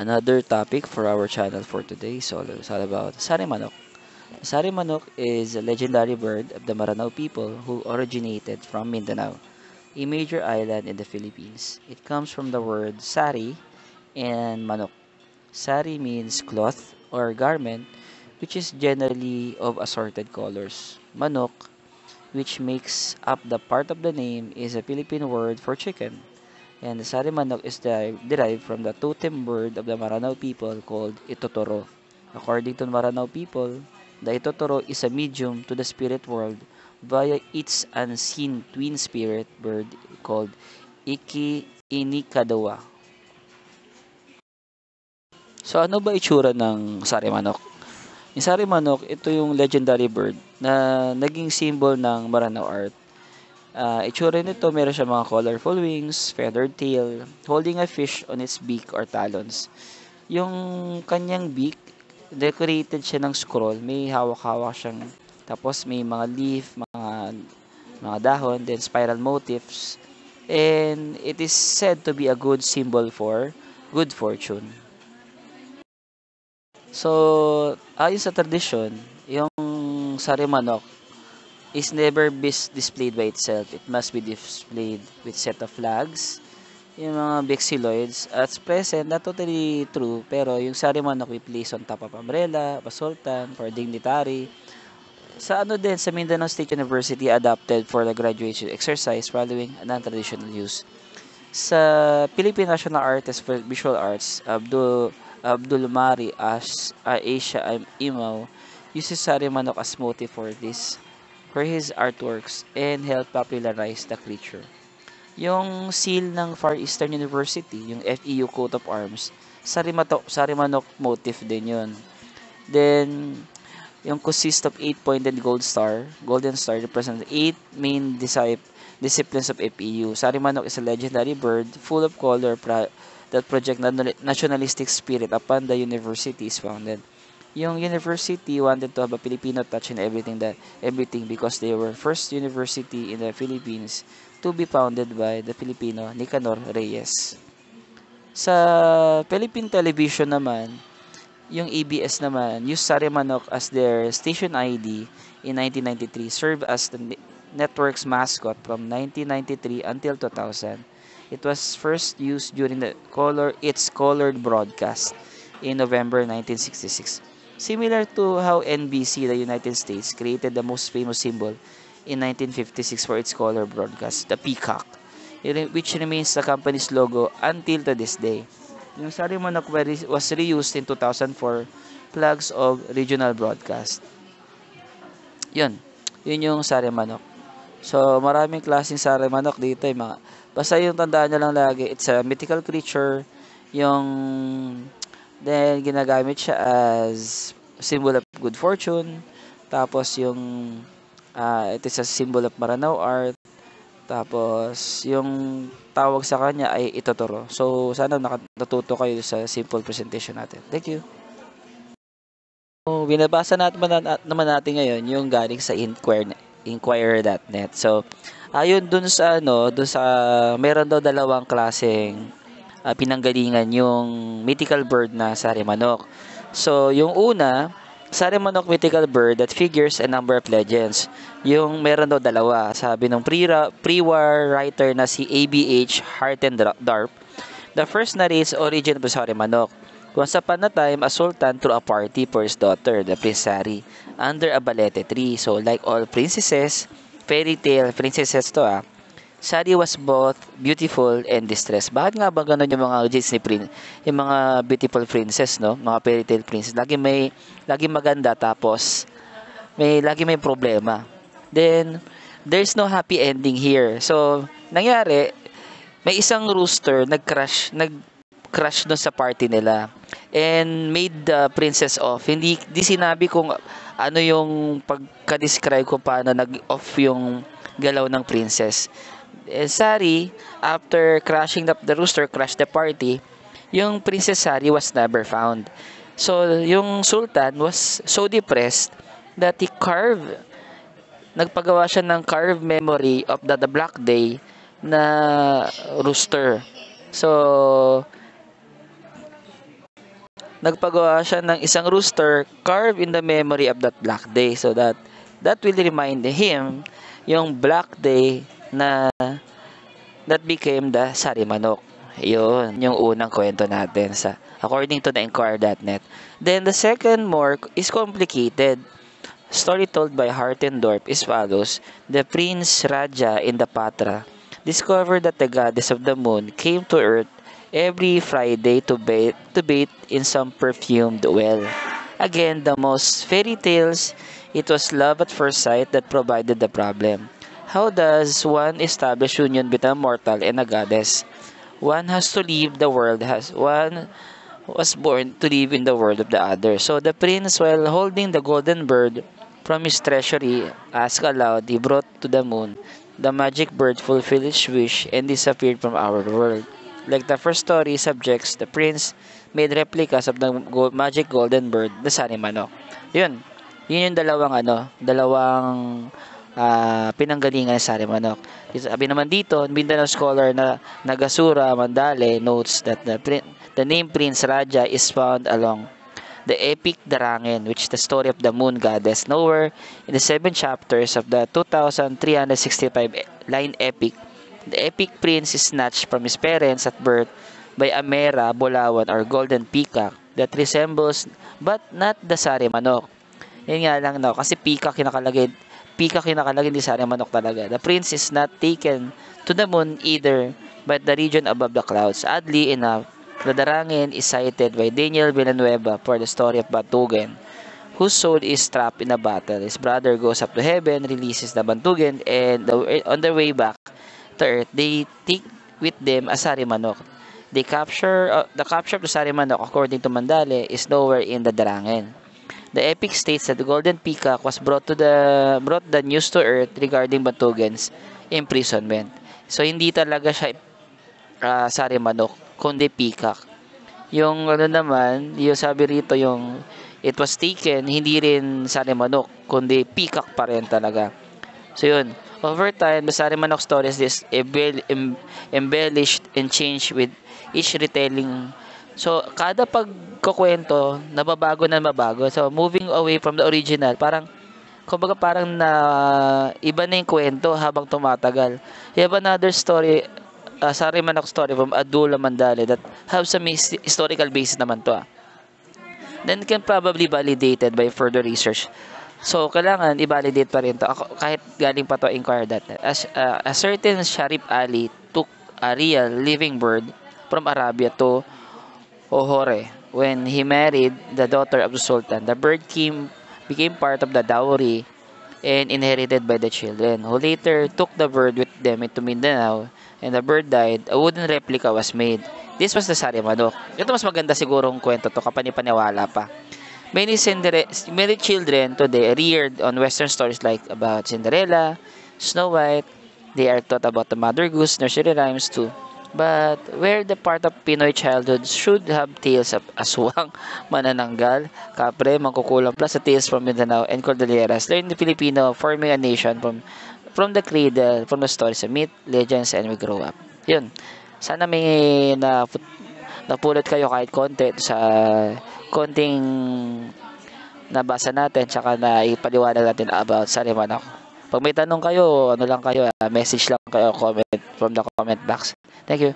another topic for our channel for today. So it's all about Sari Manok. Sari Manok is a legendary bird of the Maranao people who originated from Mindanao, a major island in the Philippines. It comes from the word sari and manok. Sari means cloth or garment, which is generally of assorted colors. Manok, which makes up the part of the name, is a Philippine word for chicken. And the sari manok is derived from the totem bird of the Maranao people called Itotoro. According to Maranao people, the Itotoro is a medium to the spirit world via its unseen twin spirit bird called Iki Inikadawa. So ano ba itsura ng sari manok? Yung sari manok, ito yung legendary bird na naging symbol ng Maranao art. Itsura nito, meron siya mga colorful wings, feathered tail, holding a fish on its beak or talons. Yung kanyang beak, decorated siya ng scroll, may hawak-hawak siyang, tapos may mga leaf, mga dahon, then spiral motifs, and it is said to be a good symbol for good fortune. So, ayon sa tradisyon, yung sari manok is never displayed by itself. It must be displayed with set of flags, yung mga bexilloids. At present, not totally true, pero yung sari manok we place on top of umbrella, basultan, for dignitary. Sa ano din, sa Mindanao State University, adopted for the graduation exercise following a non-traditional use. Sa Philippine National Artist for Visual Arts, Abdul Mari as Asia Imaw uses sari manok as motif for his artworks and helped popularize the creature. Yung seal ng Far Eastern University, yung FEU coat of arms, sari manok motif din yun. Then, yung consist of 8-pointed golden star represents 8 main disciplines of FEU. Sari manok is a legendary bird full of color that project nationalistic spirit upon the university is founded. Yung university wanted to have a Filipino touch in everything because they were first university in the Philippines to be founded by the Filipino Nicanor Reyes. Sa Philippine television naman, yung ABS naman used Sari Manok as their station ID in 1993, served as the network's mascot from 1993 until 2000. It was first used during its colored broadcast in November 1966. Similar to how NBC, the United States, created the most famous symbol in 1956 for its color broadcast, the peacock, which remains the company's logo until to this day. Yung Sari Manok was reused in 2004 flags of regional broadcast. Yun. Yun yung Sari Manok. So, maraming klaseng Sari Manok dito. Basta yung tandaan nyo lang lagi, it's a mythical creature. Then, ginagamit siya as symbol of good fortune. Tapos, it is a symbol of Maranao art. Tapos, yung tawag sa kanya ay Itotoro. So, sana natuto kayo sa simple presentation natin. Thank you. So, binabasa naman natin ngayon yung galing sa Inquirer.net. So, ayon dun sa meron daw dalawang klaseng pinanggalingan yung mythical bird na sari manok. So, yung una, sari manok mythical bird that figures a number of legends. Yung meron daw dalawa. Sabi ng pre-war writer na si ABH Hartendarp, the first narrates origin of sari manok. Once upon a time, a sultan threw a party for his daughter, the Prince Sari, under a balete tree. So, like all princesses, fairy tale princesses to Sari was both beautiful and distressed. Bakit nga ba ganun yung mga Disney yung mga beautiful princess, no? Mga fairy tale princess. Lagi maganda tapos lagi may problema. Then, there's no happy ending here. So, nangyari, may isang rooster nag-crash doon sa party nila and made the princess off. Hindi sinabi kung ano yung pagka-describe kung paano nag-off yung galaw ng princess. Sari, after the rooster crashed the party, yung Princess Sari was never found. So, yung Sultan was so depressed that nagpagawa siya ng carved memory of the Black Day na rooster. So, nagpagawa siya ng isang rooster carved in the memory of that black day. So that will remind him yung black day na that became the Sarimanok. Yun, yung unang kwento natin sa according to the Inquirer.net. Then the second more is complicated. Story told by Hartendorf is follows. The Prince Raja in the Patra discovered that the goddess of the moon came to earth every Friday to bathe in some perfumed well. Again, the most fairy tales, it was love at first sight that provided the problem. How does one establish union between a mortal and a goddess? One has to leave the world, one was born to live in the world of the other. So the prince, while holding the golden bird from his treasury, asked aloud, he brought to the moon. The magic bird fulfilled its wish and disappeared from our world. Like the first story subjects, the prince made replicas of the magic golden bird, the Sarimanok. Yun. Yun yung dalawang pinanggalingan ng Sarimanok. Sabi naman dito, Mindanao scholar na Nagasura Mandale notes that the name Prince Raja is found along the epic Darangin, which is the story of the moon goddess. Nowhere in the 7 chapters of the 2,365-line epic, the epic prince is snatched from his parents at birth by a mera, bulawan, or golden peacock that resembles but not the Sarimanok. Yun nga lang no, kasi peacock yung nakalagay hindi Sarimanok talaga. The prince is not taken to the moon either but the region above the clouds. Oddly enough, the Darangin is cited by Daniel Villanueva for the story of Bantugan, whose soul is trapped in a battle. His brother goes up to heaven, releases the Bantugan, and on their way back to earth, they take with them a Sarimanok. The capture of the Sarimanok, according to Mandale, is nowhere in the Darangin. The epic states that the golden peacock was brought the news to earth regarding Bantugan's imprisonment. So hindi talaga siya Sarimanok, kundi peacock. Yung naman, yung sabi rito yung it was taken, hindi rin Sarimanok, kundi peacock pa rin talaga. So yun, over time, the Sarimanok stories is embellished and changed with each retelling. So, kada pagkukwento, nababago. So, moving away from the original, kumbaga parang iba na yung kwento habang tumatagal. You have another story, Sarimanok story from Abdullah Mandale that have some historical basis naman to. Then can probably validated by further research. So, kailangan i-validate pa rin to. Kahit galing pa to Inquirer.net. A certain Sharif Ali took a real living bird from Arabia to Ohore. When he married the daughter of the Sultan, the bird became part of the dowry and inherited by the children, who later took the bird with them into Mindanao, and the bird died. A wooden replica was made. This was the Sarimanok. Ito mas maganda siguro ang kwento to, kapani-paniwala pa. Many children today reared on Western stories like about Cinderella, Snow White. They are taught about the Mother Goose, nursery rhymes too. But where the part of Pinoy childhood should have tales of aswang, manananggal, kapre, mangkukulam, plus the tales from Mindanao and Cordilleras, learn the Filipino forming a nation from the cradle, from the stories of myth, legends, and we grow up. Yun. Sana may napulot kayo kahit konti sa konting nabasa natin, tsaka na ipaliwanag natin about Sarimanok. Pag may tanong kayo, message lang kayo, comment from the comment box. Thank you.